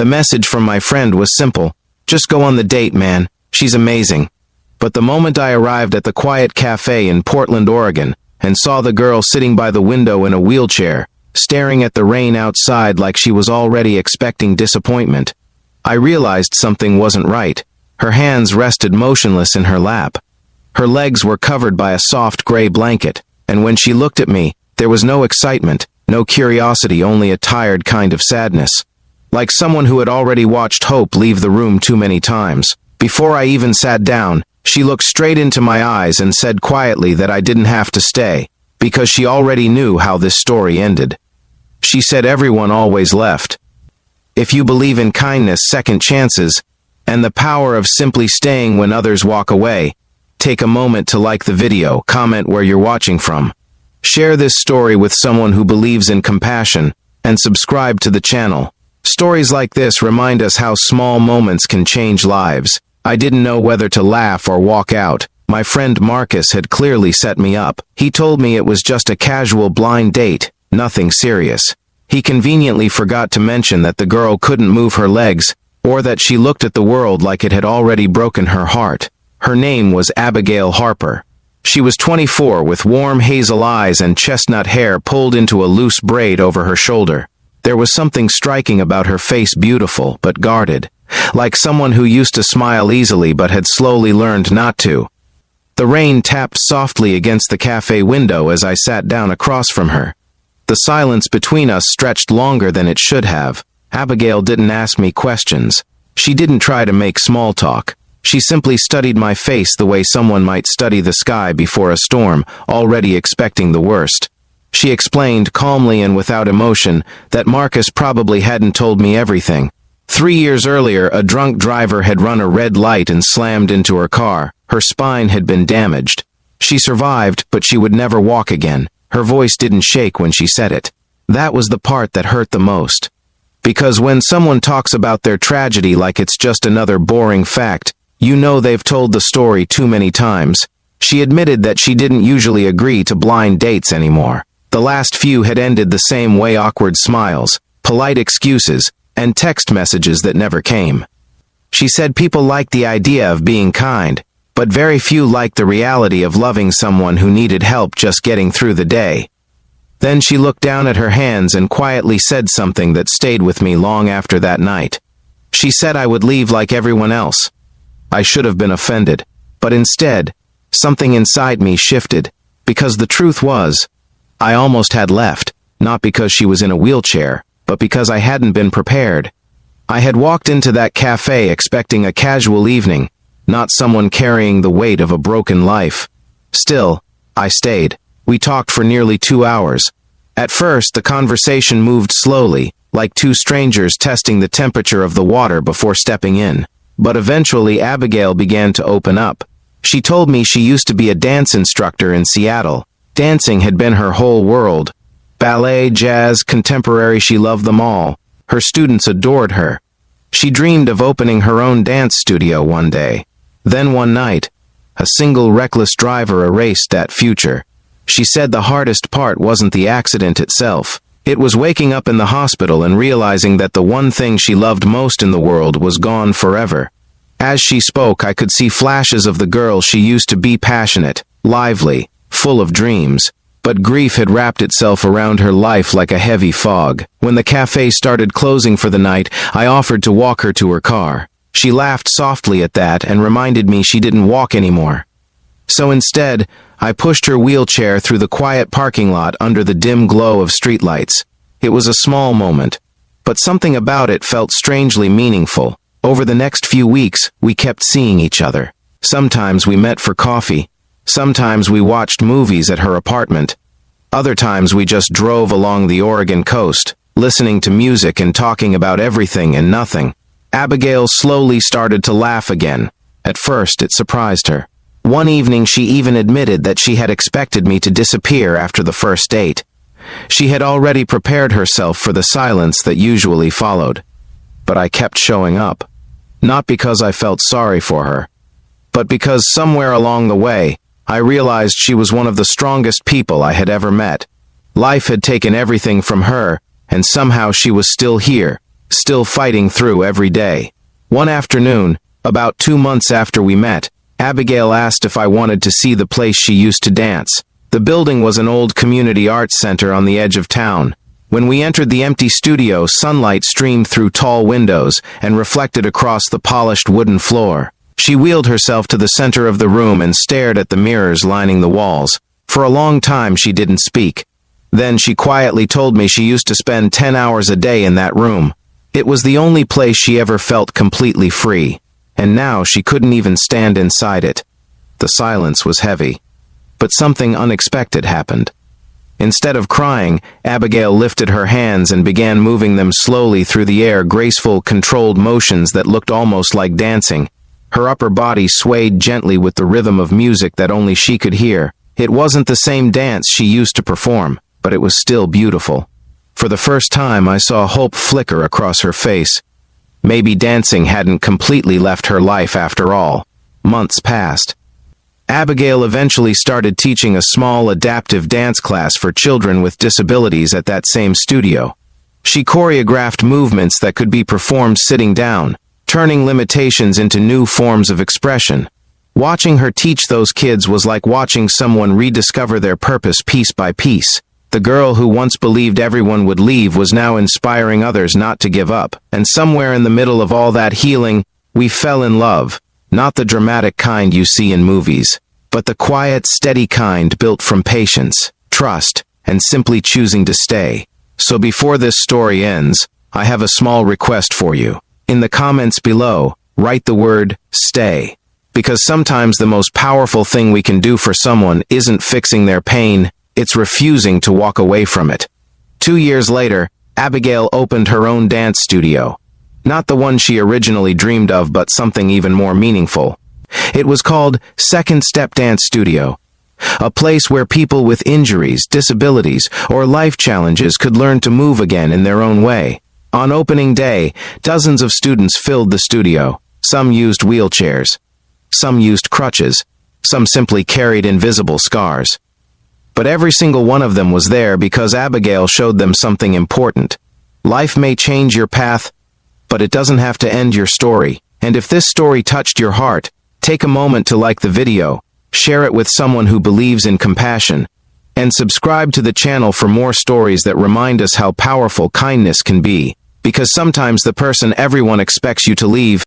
The message from my friend was simple. Just go on the date, man. She's amazing. But the moment I arrived at the quiet cafe in Portland, Oregon, and saw the girl sitting by the window in a wheelchair, staring at the rain outside like she was already expecting disappointment, I realized something wasn't right. Her hands rested motionless in her lap. Her legs were covered by a soft gray blanket, and when she looked at me, there was no excitement, no curiosity, only a tired kind of sadness. Like someone who had already watched hope leave the room too many times. Before I even sat down, she looked straight into my eyes and said quietly that I didn't have to stay, because she already knew how this story ended. She said everyone always left. If you believe in kindness, second chances, and the power of simply staying when others walk away, take a moment to like the video, comment where you're watching from. Share this story with someone who believes in compassion, and subscribe to the channel. Stories like this remind us how small moments can change lives. I didn't know whether to laugh or walk out. My friend Marcus had clearly set me up. He told me it was just a casual blind date, nothing serious. He conveniently forgot to mention that the girl couldn't move her legs, or that she looked at the world like it had already broken her heart. Her name was Abigail Harper. She was 24 with warm hazel eyes and chestnut hair pulled into a loose braid over her shoulder. There was something striking about her face, beautiful but guarded, like someone who used to smile easily but had slowly learned not to. The rain tapped softly against the cafe window as I sat down across from her. The silence between us stretched longer than it should have. Abigail didn't ask me questions. She didn't try to make small talk. She simply studied my face the way someone might study the sky before a storm, already expecting the worst. She explained, calmly and without emotion, that Marcus probably hadn't told me everything. 3 years earlier, a drunk driver had run a red light and slammed into her car. Her spine had been damaged. She survived, but she would never walk again. Her voice didn't shake when she said it. That was the part that hurt the most. Because when someone talks about their tragedy like it's just another boring fact, you know they've told the story too many times. She admitted that she didn't usually agree to blind dates anymore. The last few had ended the same way: awkward smiles, polite excuses, and text messages that never came. She said people liked the idea of being kind, but very few liked the reality of loving someone who needed help just getting through the day. Then she looked down at her hands and quietly said something that stayed with me long after that night. She said I would leave like everyone else. I should have been offended, but instead, something inside me shifted, because the truth was, I almost had left, not because she was in a wheelchair, but because I hadn't been prepared. I had walked into that cafe expecting a casual evening, not someone carrying the weight of a broken life. Still, I stayed. We talked for nearly 2 hours. At first, the conversation moved slowly, like two strangers testing the temperature of the water before stepping in. But eventually, Abigail began to open up. She told me she used to be a dance instructor in Seattle. Dancing had been her whole world. Ballet, jazz, contemporary, she loved them all. Her students adored her. She dreamed of opening her own dance studio one day. Then one night, a single reckless driver erased that future. She said the hardest part wasn't the accident itself. It was waking up in the hospital and realizing that the one thing she loved most in the world was gone forever. As she spoke, I could see flashes of the girl she used to be: passionate, lively, full of dreams. But grief had wrapped itself around her life like a heavy fog. When the cafe started closing for the night, I offered to walk her to her car. She laughed softly at that and reminded me she didn't walk anymore. So instead, I pushed her wheelchair through the quiet parking lot under the dim glow of streetlights. It was a small moment, but something about it felt strangely meaningful. Over the next few weeks, we kept seeing each other. Sometimes we met for coffee. Sometimes we watched movies at her apartment. Other times we just drove along the Oregon coast, listening to music and talking about everything and nothing. Abigail slowly started to laugh again. At first, it surprised her. One evening she even admitted that she had expected me to disappear after the first date. She had already prepared herself for the silence that usually followed. But I kept showing up. Not because I felt sorry for her, but because somewhere along the way, I realized she was one of the strongest people I had ever met. Life had taken everything from her, and somehow she was still here, still fighting through every day. One afternoon, about 2 months after we met, Abigail asked if I wanted to see the place she used to dance. The building was an old community arts center on the edge of town. When we entered the empty studio, sunlight streamed through tall windows and reflected across the polished wooden floor. She wheeled herself to the center of the room and stared at the mirrors lining the walls. For a long time she didn't speak. Then she quietly told me she used to spend 10 hours a day in that room. It was the only place she ever felt completely free, and now she couldn't even stand inside it. The silence was heavy. But something unexpected happened. Instead of crying, Abigail lifted her hands and began moving them slowly through the air, graceful, controlled motions that looked almost like dancing. Her upper body swayed gently with the rhythm of music that only she could hear. It wasn't the same dance she used to perform, but it was still beautiful. For the first time, I saw hope flicker across her face. Maybe dancing hadn't completely left her life after all. Months passed. Abigail eventually started teaching a small adaptive dance class for children with disabilities at that same studio. She choreographed movements that could be performed sitting down, turning limitations into new forms of expression. Watching her teach those kids was like watching someone rediscover their purpose piece by piece. The girl who once believed everyone would leave was now inspiring others not to give up. And somewhere in the middle of all that healing, we fell in love. Not the dramatic kind you see in movies, but the quiet, steady kind built from patience, trust, and simply choosing to stay. So before this story ends, I have a small request for you. In the comments below, write the word stay. Because sometimes the most powerful thing we can do for someone isn't fixing their pain, it's refusing to walk away from it. 2 years later, Abigail opened her own dance studio. Not the one she originally dreamed of, but something even more meaningful. It was called Second Step Dance Studio, a place where people with injuries, disabilities, or life challenges could learn to move again in their own way. On opening day, dozens of students filled the studio. Some used wheelchairs. Some used crutches. Some simply carried invisible scars. But every single one of them was there because Abigail showed them something important. Life may change your path, but it doesn't have to end your story. And if this story touched your heart, take a moment to like the video, share it with someone who believes in compassion, and subscribe to the channel for more stories that remind us how powerful kindness can be. Because sometimes the person everyone expects you to leave